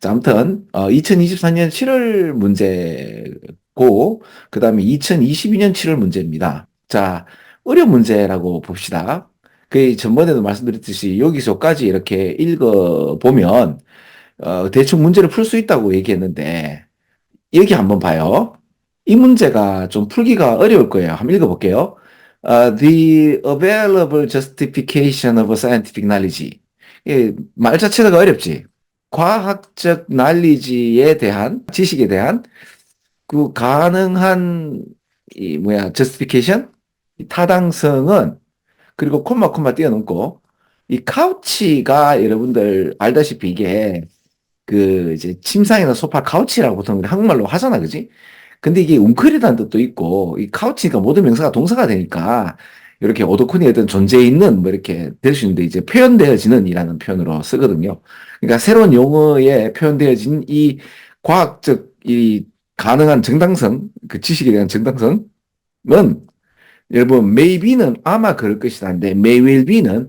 자, 아무튼 2024년 7월 문제고 그다음에 2022년 7월 문제입니다. 자, 어려운 문제라고 봅시다. 그 전번에도 말씀드렸듯이 여기서까지 이렇게 읽어보면 대충 문제를 풀 수 있다고 얘기했는데 여기 한번 봐요. 이 문제가 좀 풀기가 어려울 거예요. 한번 읽어볼게요. The available justification of scientific knowledge. 말 자체가 어렵지. 과학적 난리지에 대한, 지식에 대한 그 가능한, justification? 이 타당성은, 그리고 콤마 띄워놓고, 이 카우치가 여러분들 알다시피 이게 이제 침상이나 소파 카우치라고 보통 한국말로 하잖아, 그지? 근데 이게 웅크리다는 뜻도 있고, 이 카우치니까 모든 명사가 동사가 되니까, 이렇게 오도쿠니 어떤 존재에 있는, 뭐 이렇게 될 수 있는데, 이제 표현되어지는 이라는 표현으로 쓰거든요. 그러니까 새로운 용어에 표현되어진 이 과학적, 이 가능한 정당성, 그 지식에 대한 정당성은, 여러분, maybe는 아마 그럴 것이다인데, may will be는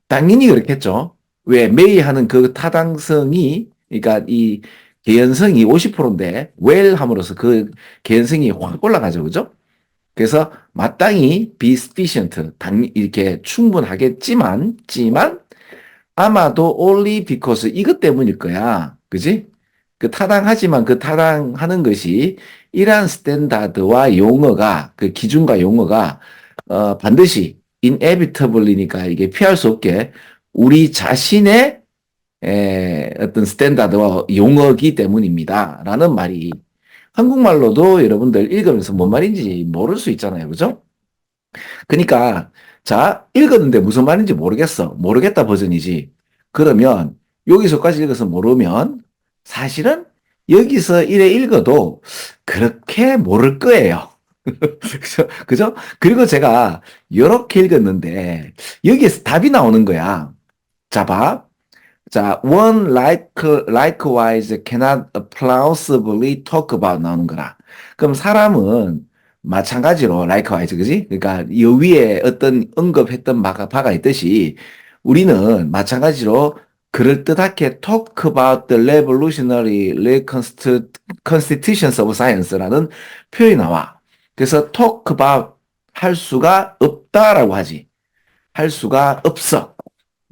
당연히 그렇겠죠. 왜, may 하는 그 타당성이, 그러니까 이 개연성이 50%인데 well 함으로써 그 개연성이 확 올라가죠. 그죠? 그래서 마땅히 be sufficient 이렇게 충분하겠지만 아마도 only because 이것 때문일 거야. 그지? 그 타당하지만 그 타당하는 것이 이러한 스탠다드와 용어가 그 기준과 용어가 반드시 inevitably니까 이게 피할 수 없게 우리 자신의 어떤 스탠다드와 용어기 때문입니다. 라는 말이 한국말로도 여러분들 읽으면서 뭔 말인지 모를 수 있잖아요. 그죠? 그러니까 자, 읽었는데 무슨 말인지 모르겠어. 모르겠다 버전이지. 그러면 여기서까지 읽어서 모르면 사실은 여기서 이래 읽어도 그렇게 모를 거예요. 그죠? 그죠? 그리고 제가 이렇게 읽었는데 여기에서 답이 나오는 거야. 자, 봐. 자, one likewise cannot plausibly talk about 나오는 거라. 그럼 사람은 마찬가지로 likewise, 그지? 그러니까 이 위에 어떤 언급했던 바가 있듯이 우리는 마찬가지로 그럴듯하게 talk about the revolutionary constitutions of science라는 표현이 나와. 그래서 talk about 할 수가 없다라고 하지. 할 수가 없어.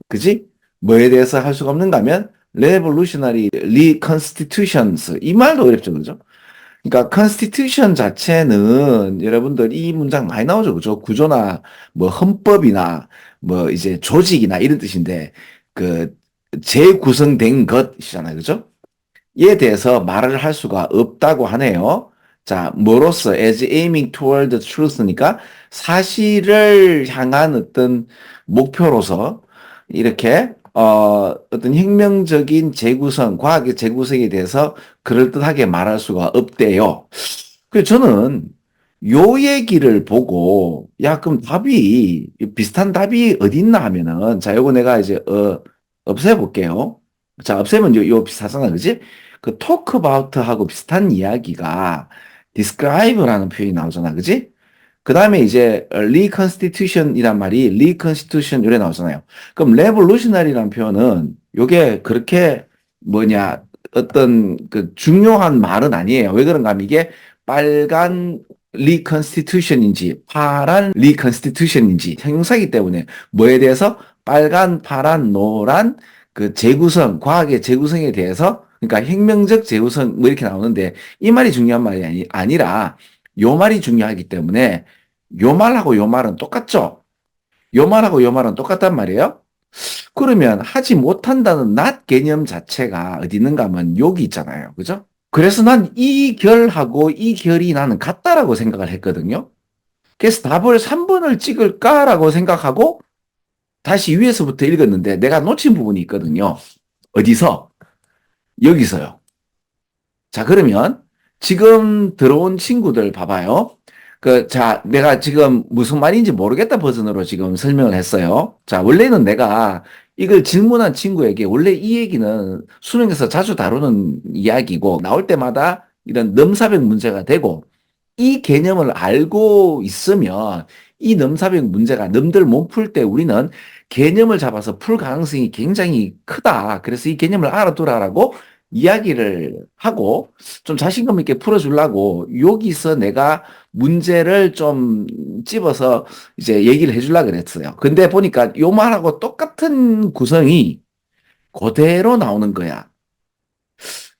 그지? 뭐에 대해서 할 수가 없는가 하면 revolutionary reconstitutions 이 말도 어렵죠. 그죠? 그러니까 constitution 자체는 여러분들 이 문장 많이 나오죠. 그죠? 구조나 뭐 헌법이나 뭐 이제 조직이나 이런 뜻인데 그 재구성된 것이잖아요. 그죠? 이에 대해서 말을 할 수가 없다고 하네요. 자, 뭐로써 as aiming toward the truth니까 사실을 향한 어떤 목표로서 이렇게 어떤 혁명적인 재구성, 과학의 재구성에 대해서 그럴듯하게 말할 수가 없대요. 그래서 저는 요 얘기를 보고 야 그럼 답이 비슷한 답이 어디 있나 하면은 자 요거 내가 이제 없애볼게요. 자 없애면 요 비슷하잖아 그지? 그 talk about 하고 비슷한 이야기가 describe라는 표현이 나오잖아 그지? 그 다음에 이제 reconstitution이란 말이 reconstitution 요래 나오잖아요. 그럼 revolutionary라는 표현은 요게 그렇게 어떤 그 중요한 말은 아니에요. 왜 그런가 하면 이게 빨간 reconstitution인지 파란 reconstitution인지 형용사이기 때문에 뭐에 대해서 빨간, 파란, 노란 그 재구성, 과학의 재구성에 대해서 그러니까 혁명적 재구성 뭐 이렇게 나오는데 이 말이 중요한 말이 아니라 요 말이 중요하기 때문에 요 말하고 요 말은 똑같죠? 요 말하고 요 말은 똑같단 말이에요? 그러면 하지 못한다는 not 개념 자체가 어디 있는가 하면 여기 있잖아요. 그죠? 그래서 난 이 결하고 이 결이 나는 같다라고 생각을 했거든요. 그래서 답을 3번을 찍을까라고 생각하고 다시 위에서부터 읽었는데 내가 놓친 부분이 있거든요. 어디서? 여기서요. 자, 그러면 지금 들어온 친구들 봐봐요. 자, 내가 지금 무슨 말인지 모르겠다 버전으로 지금 설명을 했어요. 자, 원래는 내가 이걸 질문한 친구에게 원래 이 얘기는 수능에서 자주 다루는 이야기고 나올 때마다 이런 넘사벽 문제가 되고 이 개념을 알고 있으면 이 넘사벽 문제가 넘들 못 풀 때 우리는 개념을 잡아서 풀 가능성이 굉장히 크다. 그래서 이 개념을 알아두라라고 이야기를 하고 좀 자신감 있게 풀어주려고 여기서 내가 문제를 좀 집어서 이제 얘기를 해주려고 그랬어요. 근데 보니까 요 말하고 똑같은 구성이 그대로 나오는 거야.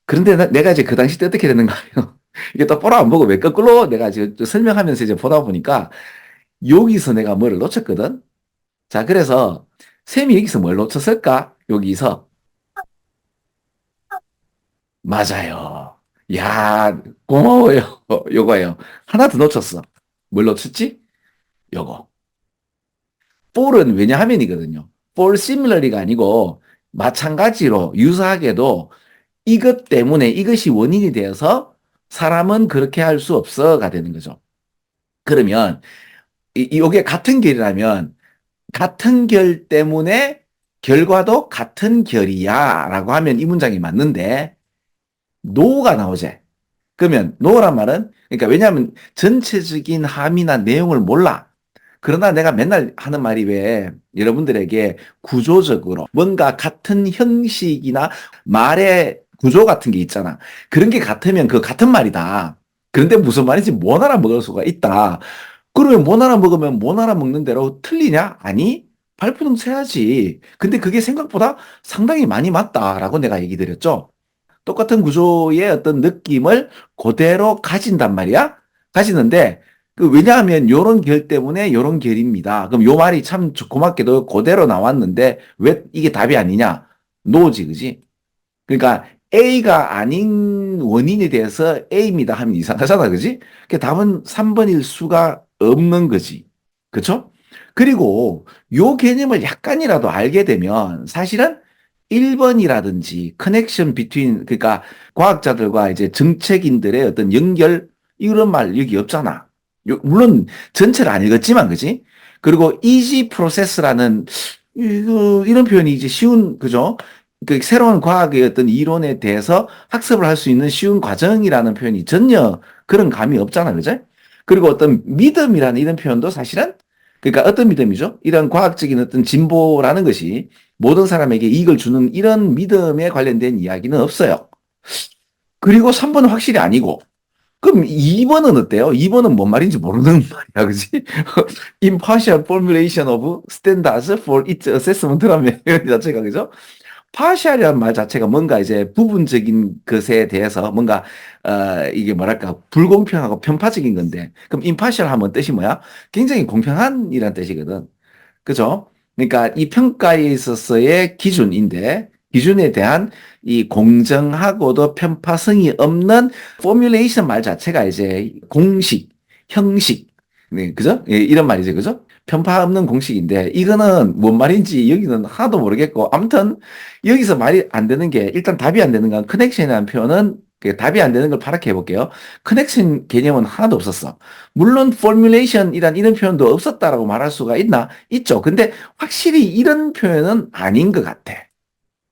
그런데 내가 이제 그 당시 때 어떻게 되는 거예요? 이게 또 보라 안 보고 왜 거꾸로 내가 지금 설명하면서 이제 보다 보니까 여기서 내가 뭐를 놓쳤거든? 자, 그래서 쌤이 여기서 뭘 놓쳤을까? 여기서. 맞아요. 야, 고마워요. 요거예요. 하나 더 놓쳤어. 뭘 놓쳤지? 요거. 볼은 왜냐하면이거든요. 볼 시밀러리가 아니고 마찬가지로 유사하게도 이것 때문에 이것이 원인이 되어서 사람은 그렇게 할 수 없어가 되는 거죠. 그러면 요게 같은 결이라면 같은 결 때문에 결과도 같은 결이야 라고 하면 이 문장이 맞는데 노가 나오지. 그러면 노란 말은 그러니까 왜냐하면 전체적인 함의나 내용을 몰라. 그러나 내가 맨날 하는 말이 왜 여러분들에게 구조적으로 뭔가 같은 형식이나 말의 구조 같은 게 있잖아. 그런 게 같으면 그 같은 말이다. 그런데 무슨 말인지 못 알아먹을 수가 있다. 그러면 못 알아먹으면 못 알아먹는 대로 틀리냐? 아니, 발표는 쳐야지. 근데 그게 생각보다 상당히 많이 맞다라고 내가 얘기 드렸죠. 똑같은 구조의 어떤 느낌을 그대로 가진단 말이야. 가지는데 왜냐하면 요런 결 때문에 요런 결입니다. 그럼 요 말이 참 고맙게도 그대로 나왔는데 왜 이게 답이 아니냐? 노지, 그지? 그러니까 A가 아닌 원인에 대해서 A입니다 하면 이상하잖아, 그지? 그 답은 3번일 수가 없는 거지. 그쵸? 그리고 요 개념을 약간이라도 알게 되면 사실은 1번이라든지 커넥션 비트윈 그러니까 과학자들과 이제 정책인들의 어떤 연결 이런 말 여기 없잖아. 물론 전체를 안 읽었지만 그지? 그리고 이지 프로세스라는 이런 표현이 이제 쉬운 그죠? 그 새로운 과학의 어떤 이론에 대해서 학습을 할 수 있는 쉬운 과정이라는 표현이 전혀 그런 감이 없잖아, 그죠? 그리고 어떤 믿음이라는 이런 표현도 사실은 그러니까 어떤 믿음이죠? 이런 과학적인 어떤 진보라는 것이 모든 사람에게 이익을 주는 이런 믿음에 관련된 이야기는 없어요. 그리고 3번은 확실히 아니고 그럼 2번은 어때요? 2번은 뭔 말인지 모르는 말이야, 그지? Impartial formulation of standards for its assessment라는 표현 자체가, 그죠? 파시알이라는 말 자체가 뭔가 이제 부분적인 것에 대해서 뭔가 이게 뭐랄까 불공평하고 편파적인 건데 그럼 임파시알 하면 뜻이 뭐야? 굉장히 공평한이란 뜻이거든. 그죠? 그러니까 이 평가에 있어서의 기준인데 기준에 대한 이 공정하고도 편파성이 없는 포뮬레이션 말 자체가 이제 공식, 형식, 네, 그죠? 예, 이런 말이죠, 그죠? 편파 없는 공식인데 이거는 뭔 말인지 여기는 하나도 모르겠고 아무튼 여기서 말이 안 되는 게 일단 답이 안 되는 건 커넥션이라는 표현은 답이 안 되는 걸 파랗게 해볼게요. 커넥션 개념은 하나도 없었어. 물론 포뮬레이션이란 이런 표현도 없었다라고 말할 수가 있나? 있죠. 근데 확실히 이런 표현은 아닌 것 같아.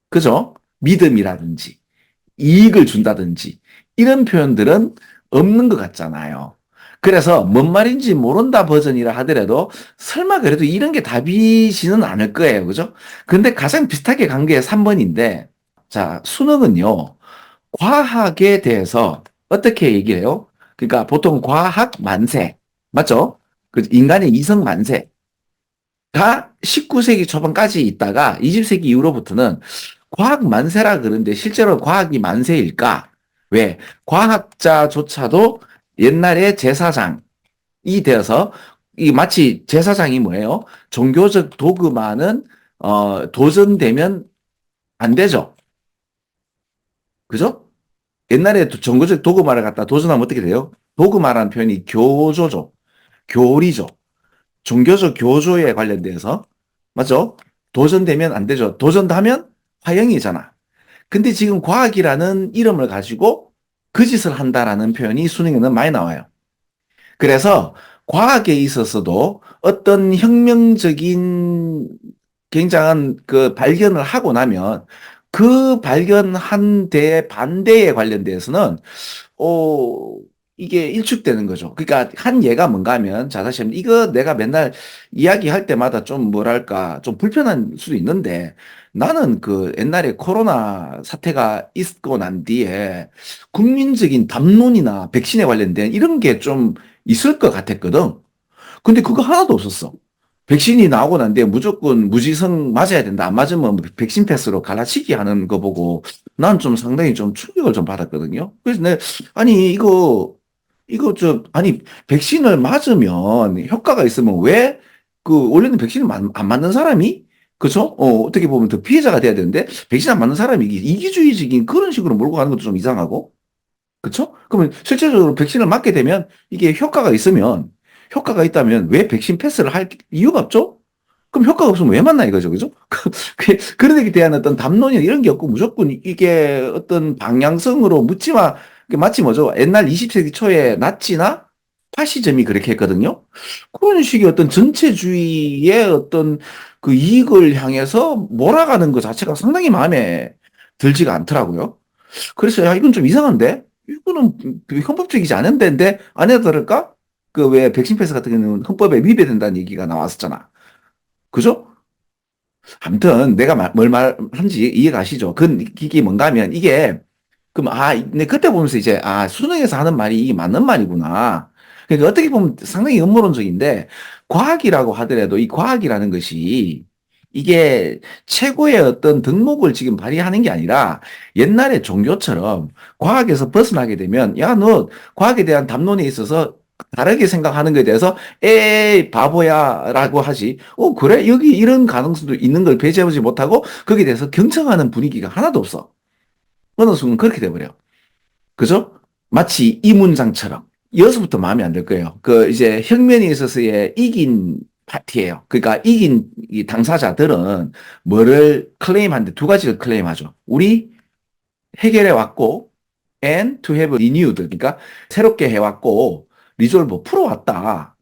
그죠? 믿음이라든지 이익을 준다든지 이런 표현들은 없는 것 같잖아요. 그래서 뭔 말인지 모른다 버전이라 하더라도 설마 그래도 이런 게 답이지는 않을 거예요. 그죠? 근데 가장 비슷하게 간 게 3번인데 자, 수능은요. 과학에 대해서 어떻게 얘기해요? 그러니까 보통 과학 만세 맞죠? 그 인간의 이성 만세가 19세기 초반까지 있다가 20세기 이후로부터는 과학 만세라 그러는데 실제로 과학이 만세일까? 왜? 과학자조차도 옛날에 제사장이 되어서 이 마치 제사장이 뭐예요? 종교적 도그마는 도전되면 안 되죠. 그죠? 옛날에 종교적 도그마를 갖다 도전하면 어떻게 돼요? 도그마라는 표현이 교조죠. 교리죠. 종교적 교조에 관련돼서 맞죠? 도전되면 안 되죠. 도전하면 화형이잖아. 근데 지금 과학이라는 이름을 가지고 거짓을 한다라는 표현이 수능에는 많이 나와요. 그래서 과학에 있어서도 어떤 혁명적인 굉장한 그 발견을 하고 나면 그 발견한 데 반대에 관련돼서는 어, 이게 일축되는 거죠. 그러니까 한 예가 뭔가 하면, 자, 다시 한번, 이거 내가 맨날 이야기할 때마다 좀 뭐랄까, 좀 불편한 수도 있는데, 나는 그 옛날에 코로나 사태가 있고 난 뒤에 국민적인 담론이나 백신에 관련된 이런 게 좀 있을 것 같았거든. 근데 그거 하나도 없었어. 백신이 나오고 난 뒤에 무조건 무지성 맞아야 된다. 안 맞으면 백신 패스로 갈라치기 하는 거 보고 난 좀 상당히 좀 충격을 좀 받았거든요. 그래서 아니, 아니, 백신을 맞으면 효과가 있으면 왜 원래는 백신을 안 맞는 사람이 그죠? 어떻게 보면 더 피해자가 돼야 되는데, 백신 안 맞는 사람이 이기주의적인 그런 식으로 몰고 가는 것도 좀 이상하고, 그쵸? 그러면 실제적으로 백신을 맞게 되면 이게 효과가 있다면 왜 백신 패스를 할 이유가 없죠? 그럼 효과가 없으면 왜 맞나 이거죠, 그죠? 그런 데에 대한 어떤 담론이나 이런 게 없고 무조건 이게 어떤 방향성으로 묻지마, 마치 뭐죠? 옛날 20세기 초에 나치나 파시즘이 그렇게 했거든요. 그런 식의 어떤 전체주의의 어떤 그 이익을 향해서 몰아가는 것 자체가 상당히 마음에 들지가 않더라고요. 그래서 야, 이건 좀 이상한데? 이거는 헌법적이지 않은데 안 해도 될까? 그 왜 백신 패스 같은 경우는 헌법에 위배된다는 얘기가 나왔었잖아. 그죠? 아무튼 내가 뭘 말하는지 이해가시죠? 이게 뭔가 하면 이게 그럼 내 그때 보면서 이제 수능에서 하는 말이 이게 맞는 말이구나. 그러니까 어떻게 보면 상당히 음모론적인데 과학이라고 하더라도 이 과학이라는 것이 이게 최고의 어떤 덕목을 지금 발휘하는 게 아니라 옛날에 종교처럼 과학에서 벗어나게 되면 야, 너 과학에 대한 담론에 있어서 다르게 생각하는 것에 대해서 에이 바보야라고 하지. 그래? 여기 이런 가능성도 있는 걸 배제하지 못하고 거기에 대해서 경청하는 분위기가 하나도 없어. 어느 순간 그렇게 돼버려. 그죠? 마치 이 문장처럼. 여기서부터 마음에 안 들 거예요. 이제 혁명에 있어서의 이긴 파티예요. 그러니까 이긴 이 당사자들은 뭐를 클레임하는데 두 가지를 클레임하죠. 우리 해결해 왔고, and to have renewed. 그러니까 새롭게 해왔고, 리졸브 풀어왔다.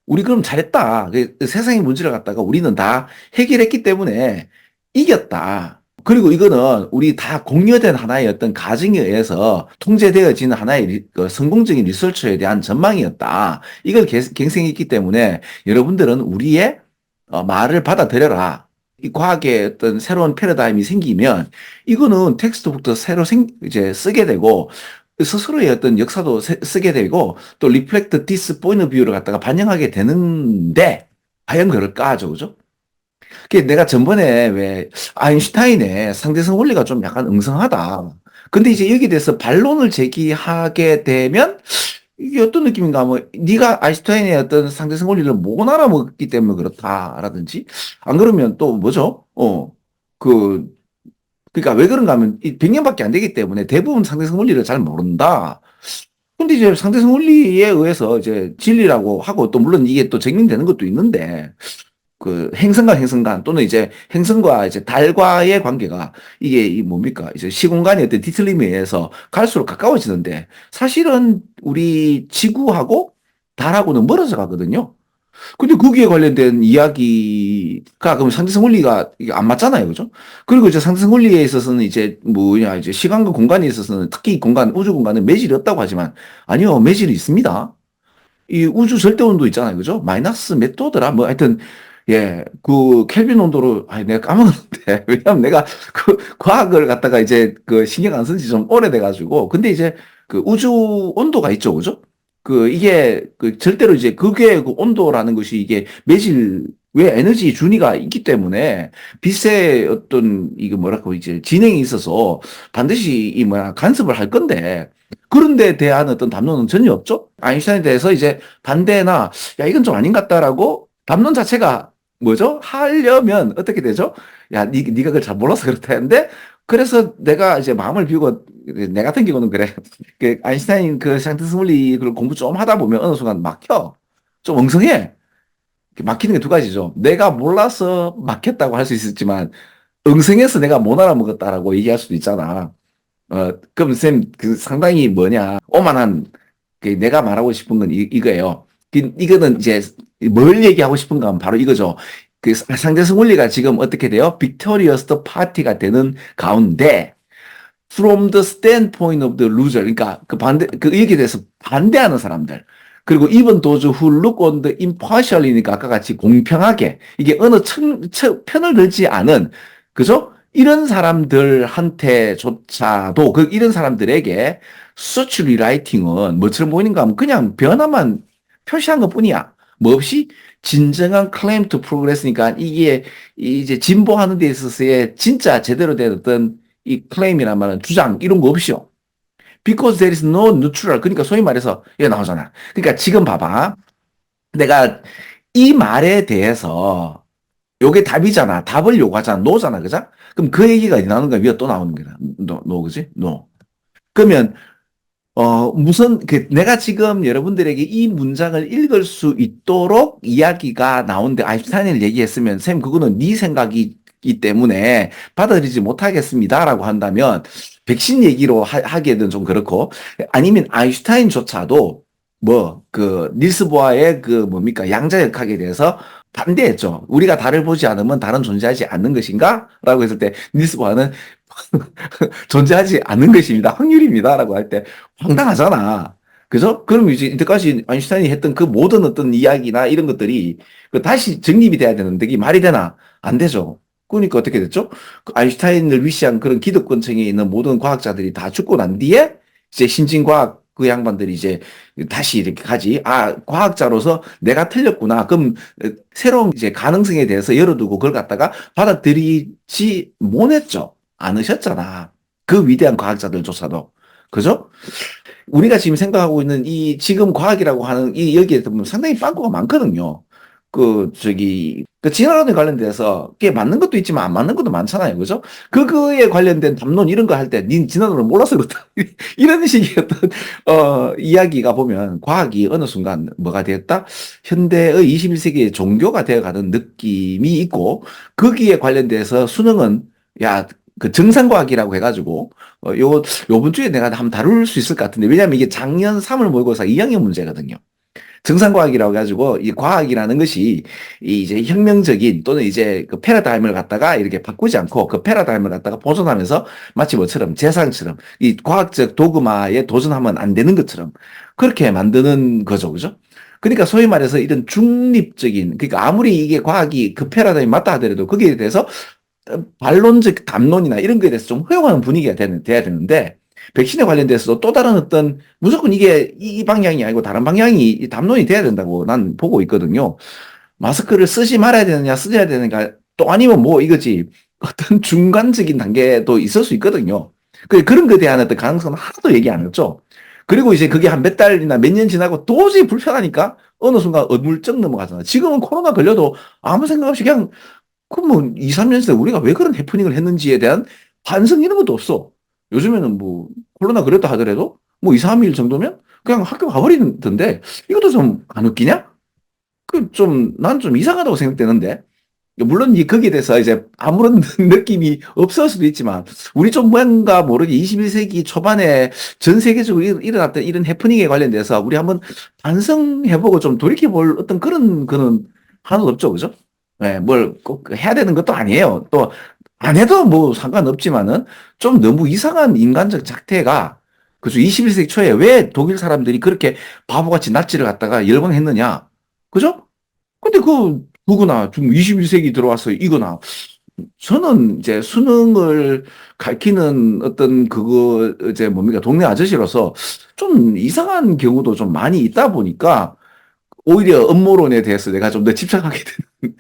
우리 그럼 잘했다. 세상의 문제를 갖다가 우리는 다 해결했기 때문에 이겼다. 그리고 이거는 우리 다 공유된 하나의 어떤 가정에 의해서 통제되어지는 하나의 성공적인 리서치에 대한 전망이었다. 이걸 갱생했기 때문에 여러분들은 우리의 말을 받아들여라. 이 과학의 어떤 새로운 패러다임이 생기면 이거는 텍스트북도 새로 이제 쓰게 되고 스스로의 어떤 역사도 쓰게 되고 또 리플렉트 디스 포인트 뷰를 갖다가 반영하게 되는데 과연 그럴까 하죠, 그죠? 내가 전번에 왜 아인슈타인의 상대성 원리가 좀 약간 응성하다. 근데 이제 여기에 대해서 반론을 제기하게 되면 이게 어떤 느낌인가 하면 네가 아인슈타인의 어떤 상대성 원리를 못 알아먹기 때문에 그렇다라든지 안 그러면 또 뭐죠? 그 그러니까 왜 그런가 하면 이 100년밖에 안 되기 때문에 대부분 상대성 원리를 잘 모른다. 근데 이제 상대성 원리에 의해서 이제 진리라고 하고 또 물론 이게 또 증명되는 것도 있는데 행성과 행성 간 또는 이제 행성과 이제 달과의 관계가 이게 뭡니까? 이제 시공간의 어떤 뒤틀림에 의해서 갈수록 가까워지는데 사실은 우리 지구하고 달하고는 멀어져 가거든요. 근데 거기에 관련된 이야기가 그럼 상대성 원리가 이게 안 맞잖아요. 그죠? 그리고 이제 상대성 원리에 있어서는 이제 뭐냐, 이제 시간과 공간에 있어서는 특히 우주 공간은 매질이 없다고 하지만 아니요, 매질이 있습니다. 이 우주 절대 온도 있잖아요. 그죠? 마이너스 몇 도더라? 뭐 하여튼 예, 켈빈 온도로 내가 까먹었는데 왜냐면 내가 과학을 갖다가 이제 신경 안 쓴 지 좀 오래돼 가지고 근데 이제 우주 온도가 있죠. 그죠? 이게 절대로 이제 그게 온도라는 것이 이게 매질 왜 에너지 준위가 있기 때문에 빛의 어떤 이게 뭐랄까 이제 진행이 있어서 반드시 간섭을 할 건데 그런 데 대한 어떤 담론은 전혀 없죠. 아인슈타인에 대해서 이제 반대나 야 이건 좀 아닌 것 같다라고 담론 자체가 뭐죠? 하려면 어떻게 되죠? 야, 네가 그걸 잘 몰라서 그렇다 했는데 그래서 내가 이제 마음을 비우고 내 같은 경우는 그래. 아인슈타인 상대성 원리 를 공부 좀 하다 보면 어느 순간 막혀. 좀 엉성해. 막히는 게 두 가지죠. 내가 몰라서 막혔다고 할 수 있었지만 엉성해서 내가 못 알아먹었다라고 얘기할 수도 있잖아. 그럼 쌤, 상당히 뭐냐, 오만한, 내가 말하고 싶은 건 이거예요. 이거는 이제 뭘 얘기하고 싶은가 하면 바로 이거죠. 상대성 원리가 지금 어떻게 돼요? 빅토리어스 파티가 되는 가운데 from the standpoint of the loser. 그러니까 그 반대, 그 여기에 대해서 반대하는 사람들. 그리고 even those who look on the impartially니까 아까 같이 공평하게 이게 어느 편을 들지 않은 그죠? 이런 사람들한테조차도 이런 사람들에게 such rewriting은 뭐처럼 보이는가 하면 그냥 변화만 표시한 것뿐이야. 뭐 없이 진정한 claim to progress니까 이게 이제 진보하는 데 있어서의 진짜 제대로 된 어떤 이 claim이란 말은 주장 이런 거 없이요. Because there is no neutral. 그러니까 소위 말해서 이게 나오잖아. 그러니까 지금 봐봐. 내가 이 말에 대해서 요게 답이잖아. 답을 요구하잖아. 노잖아. 그죠? 그럼 그 얘기가 나오는 거야. 위에 또 나오는 거야. 노, 그지? 노. 그러면 무슨, 내가 지금 여러분들에게 이 문장을 읽을 수 있도록 이야기가 나오는데 아인슈타인을 얘기했으면, 쌤, 그거는 네 생각이기 때문에 받아들이지 못하겠습니다라고 한다면, 백신 얘기로 하기에는 좀 그렇고, 아니면 아인슈타인조차도 닐스 보아의 뭡니까, 양자역학에 대해서 반대했죠. 우리가 달을 보지 않으면 달은 존재하지 않는 것인가? 라고 했을 때, 닐스 보아는 존재하지 않는 것입니다. 확률입니다. 라고 할 때 황당하잖아. 그죠? 그럼 이제 이때까지 아인슈타인이 했던 그 모든 어떤 이야기나 이런 것들이 다시 정립이 돼야 되는데 이게 말이 되나? 안 되죠. 그러니까 어떻게 됐죠? 아인슈타인을 위시한 그런 기득권층에 있는 모든 과학자들이 다 죽고 난 뒤에 이제 신진과학 그 양반들이 이제 다시 이렇게 가지. 아, 과학자로서 내가 틀렸구나. 그럼 새로운 이제 가능성에 대해서 열어두고 그걸 갖다가 받아들이지 못했죠. 않으셨잖아. 그 위대한 과학자들조차도. 그죠? 우리가 지금 생각하고 있는 이 지금 과학이라고 하는 이 여기에 보면 상당히 빵꾸가 많거든요. 진화론에 관련돼서 그게 맞는 것도 있지만 안 맞는 것도 많잖아요. 그죠? 그거에 관련된 담론 이런 거 할 때, 닌 진화론을 몰라서 그렇다. 이런 식의 어떤, 이야기가 보면 과학이 어느 순간 뭐가 되었다? 현대의 21세기의 종교가 되어가는 느낌이 있고, 거기에 관련돼서 수능은, 야, 그 정상과학이라고 해가지고 요번 주에 내가 한번 다룰 수 있을 것 같은데 왜냐하면 이게 작년 3월 모의고사 2학년 문제거든요. 정상과학이라고 해가지고 이 과학이라는 것이 이제 혁명적인 또는 이제 그 패러다임을 갖다가 이렇게 바꾸지 않고 그 패러다임을 갖다가 보존하면서 마치 뭐처럼 재상처럼 이 과학적 도그마에 도전하면 안 되는 것처럼 그렇게 만드는 거죠, 그죠? 그러니까 소위 말해서 이런 중립적인 그러니까 아무리 이게 과학이 그 패러다임이 맞다 하더라도 거기에 대해서 반론적 담론이나 이런 거에 대해서 좀 허용하는 분위기가 돼야 되는데 백신에 관련돼서도 또 다른 어떤 무조건 이게 이 방향이 아니고 다른 방향이 담론이 돼야 된다고 난 보고 있거든요. 마스크를 쓰지 말아야 되느냐 쓰야 되느냐 또 아니면 뭐 이거지 어떤 중간적인 단계도 있을 수 있거든요. 그런 거에 대한 어떤 가능성은 하나도 얘기 안 했죠. 그리고 이제 그게 한 몇 달이나 몇 년 지나고 도저히 불편하니까 어느 순간 어물쩍 넘어가잖아. 지금은 코로나 걸려도 아무 생각 없이 그냥 그럼 뭐 2, 3년 전에 우리가 왜 그런 해프닝을 했는지에 대한 반성 이런 것도 없어. 요즘에는 뭐 코로나 그랬다 하더라도 뭐 2, 3일 정도면 그냥 학교 가버리던데 이것도 좀 안 웃기냐? 난 좀 이상하다고 생각되는데. 물론 거기에 대해서 이제 아무런 느낌이 없을 수도 있지만 우리 좀 뭔가 모르게 21세기 초반에 전 세계적으로 일어났던 이런 해프닝에 관련돼서 우리 한번 반성해보고 좀 돌이켜볼 어떤 그런 거는 하나도 없죠. 그죠? 네, 뭘 꼭 해야 되는 것도 아니에요. 또 안 해도 뭐 상관없지만은 좀 너무 이상한 인간적 작태가 그죠? 21세기 초에 왜 독일 사람들이 그렇게 바보같이 나치를 갖다가 열광했느냐? 그죠? 근데 그거나 좀 21세기 들어와서 이거나 저는 이제 수능을 가르치는 어떤 이제 뭡니까 동네 아저씨로서 좀 이상한 경우도 좀 많이 있다 보니까 오히려 음모론에 대해서 내가 좀 더 집착하게 되는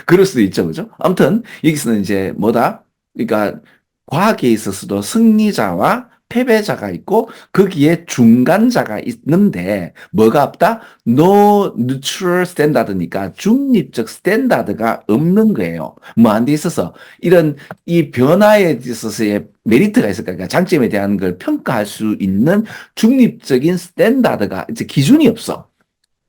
그럴 수도 있죠, 그죠? 아무튼 여기서는 이제 뭐다? 그러니까 과학에 있어서도 승리자와 패배자가 있고 거기에 중간자가 있는데 뭐가 없다? No neutral standard니까 중립적 스탠다드가 없는 거예요. 뭐 안 돼 있어서 이런 이 변화에 있어서의 메리트가 있을까? 그러니까 장점에 대한 걸 평가할 수 있는 중립적인 스탠다드가 이제 기준이 없어.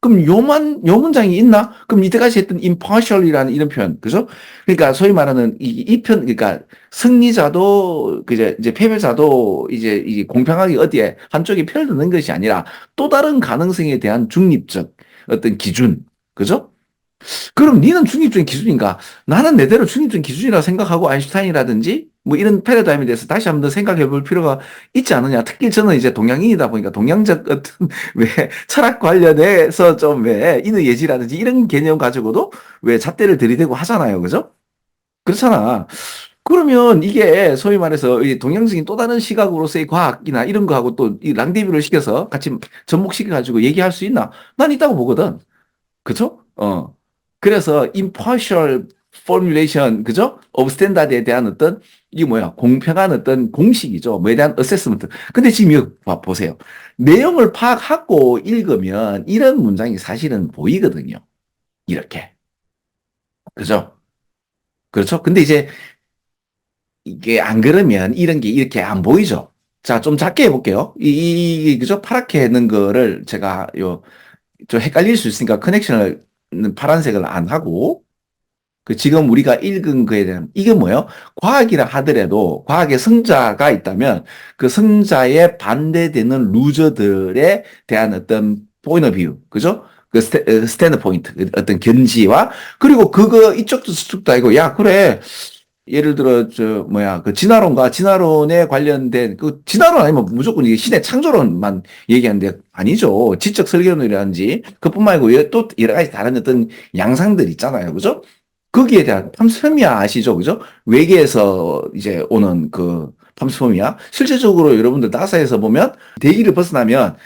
그럼 요 문장이 있나? 그럼 이때까지 했던 impartial이라는 이런 표현, 그죠? 그러니까 소위 말하는 그러니까 승리자도, 이제 패배자도 이제 공평하게 어디에 한쪽에 편을 드는 것이 아니라 또 다른 가능성에 대한 중립적 어떤 기준, 그죠? 그럼 니는 중립적인 기준인가? 나는 내대로 중립적인 기준이라고 생각하고 아인슈타인이라든지 뭐 이런 패러다임에 대해서 다시 한번 더 생각해 볼 필요가 있지 않느냐. 특히 저는 이제 동양인이다 보니까 동양적 어떤 왜 철학 관련해서 좀 왜 인의예지라든지 이런 개념 가지고도 왜 잣대를 들이대고 하잖아요. 그죠? 그렇잖아. 그러면 이게 소위 말해서 이 동양적인 또 다른 시각으로서의 과학이나 이런 거하고 또 이 랑디뷰를 시켜서 같이 접목시켜가지고 얘기할 수 있나? 난 있다고 보거든. 그죠? 그래서 impartial formulation, 그죠? of standard에 대한 어떤, 이게 뭐야? 공평한 어떤 공식이죠. 뭐에 대한 assessment. 근데 지금 이거 보세요. 내용을 파악하고 읽으면 이런 문장이 사실은 보이거든요. 이렇게. 그죠? 그렇죠? 근데 이제 이게 안 그러면 이런 게 이렇게 안 보이죠? 자, 좀 작게 해볼게요. 그죠? 파랗게 했는 거를 제가 좀 헷갈릴 수 있으니까 커넥션을 파란색을 안 하고, 그 지금 우리가 읽은 거에 대한 이게 뭐예요? 과학이라 하더라도 과학의 성자가 있다면 그 성자에 반대되는 루저들에 대한 어떤 포인트 오브 뷰, 그죠? 그 스탠드 포인트, 어떤 견지와 그리고 그거 이쪽도 저쪽도 아니고 야 그래 예를 들어 저 뭐야 그 진화론과 진화론에 관련된 그 진화론 아니면 무조건 이게 신의 창조론만 얘기하는데 아니죠. 지적 설계론이라든지 그뿐만 아니고 또 여러 가지 다른 어떤 양상들 있잖아요. 그죠? 거기에 대한 팜스퍼미아 아시죠? 그죠? 외계에서 이제 오는 그 팜스퍼미아. 실제적으로 여러분들 나사에서 보면 대기를 벗어나면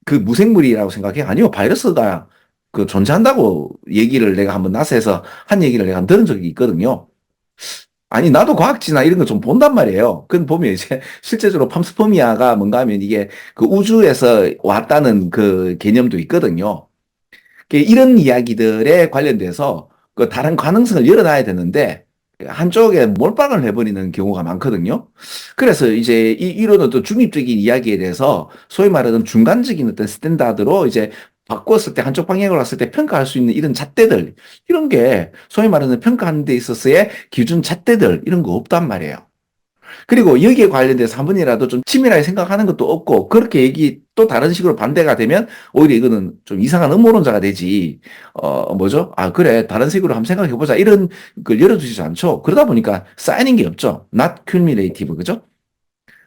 그 무생물이라고 생각해? 아니요. 바이러스가 그 존재한다고 얘기를 내가 한번 나사에서 한 얘기를 내가 들은 적이 있거든요. 아니, 나도 과학지나 이런 거 좀 본단 말이에요. 그건 보면 이제 실제적으로 팜스퍼미아가 뭔가 하면 이게 그 우주에서 왔다는 그 개념도 있거든요. 이런 이야기들에 관련돼서 그 다른 가능성을 열어놔야 되는데 한쪽에 몰빵을 해버리는 경우가 많거든요. 그래서 이제 이런 어떤 중립적인 이야기에 대해서 소위 말하는 중간적인 어떤 스탠다드로 이제 바꿨을 때 한쪽 방향으로 왔을 때 평가할 수 있는 이런 잣대들 이런 게 소위 말하는 평가하는 데 있어서의 기준 잣대들 이런 거 없단 말이에요. 그리고 여기에 관련돼서 한 번이라도 좀 치밀하게 생각하는 것도 없고, 그렇게 얘기 또 다른 식으로 반대가 되면 오히려 이거는 좀 이상한 음모론자가 되지. 뭐죠? 아, 그래. 다른 식으로 한번 생각해보자. 이런 걸 열어주지 않죠. 그러다 보니까 쌓이는 게 없죠. not cumulative. 그죠?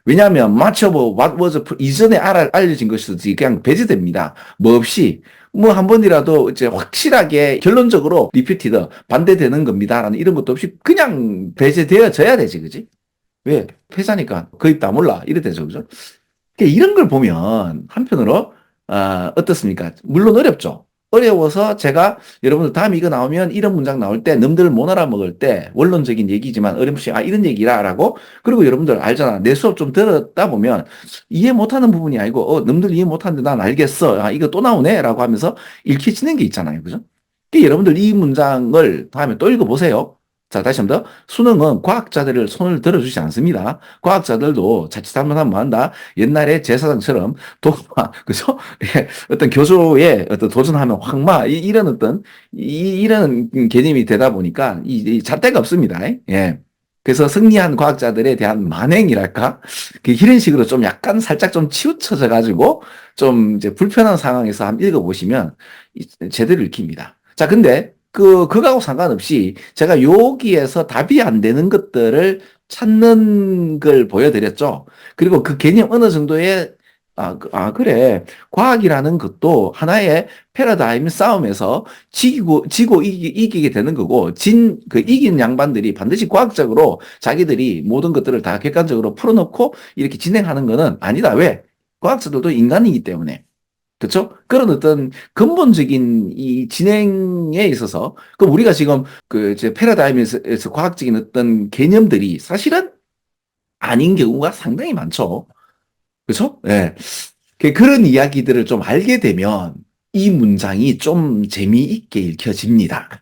왜냐하면 much of what was 이전에 알려진 것이지 그냥 배제됩니다. 뭐 없이 뭐 한 번이라도 이제 확실하게 결론적으로 리퓨티드 반대되는 겁니다라는 이런 것도 없이 그냥 배제되어져야 되지, 그지? 왜? 회사니까 거의 다 몰라. 이래 되죠. 그죠? 이런 걸 보면 한편으로 어떻습니까? 물론 어렵죠. 어려워서 제가 여러분들 다음에 이거 나오면 이런 문장 나올 때 넘들 못 알아먹을 때 원론적인 얘기지만 어렴풋이 이런 얘기라라고 그리고 여러분들 알잖아. 내 수업 좀 들었다 보면 이해 못하는 부분이 아니고 넘들 이해 못하는데 난 알겠어. 이거 또 나오네 라고 하면서 읽혀지는 게 있잖아요. 그죠? 여러분들 이 문장을 다음에 또 읽어보세요. 자, 다시 한번 더. 수능은 과학자들을 손을 들어주지 않습니다. 과학자들도 자칫하면 뭐 한다. 옛날에 제사장처럼 독마, 그죠? 예, 어떤 교조에 어떤 도전하면 확마, 이런 어떤, 이런 개념이 되다 보니까 이 잣대가 없습니다. 예. 그래서 승리한 과학자들에 대한 만행이랄까? 이런 식으로 좀 약간 살짝 좀 치우쳐져 가지고 좀 이제 불편한 상황에서 한번 읽어보시면 제대로 읽힙니다. 자, 근데 그거하고 상관없이 제가 여기에서 답이 안 되는 것들을 찾는 걸 보여드렸죠. 그리고 그 개념 어느 정도의 그래. 과학이라는 것도 하나의 패러다임 싸움에서 지고 이기게 되는 거고, 이긴 양반들이 반드시 과학적으로 자기들이 모든 것들을 다 객관적으로 풀어놓고 이렇게 진행하는 거는 아니다. 왜? 과학자들도 인간이기 때문에. 그렇죠? 그런 어떤 근본적인 이 진행에 있어서 그럼 우리가 지금 그 이제 패러다임에서 과학적인 어떤 개념들이 사실은 아닌 경우가 상당히 많죠. 그렇죠? 예. 그런 이야기들을 좀 알게 되면 이 문장이 좀 재미있게 읽혀집니다.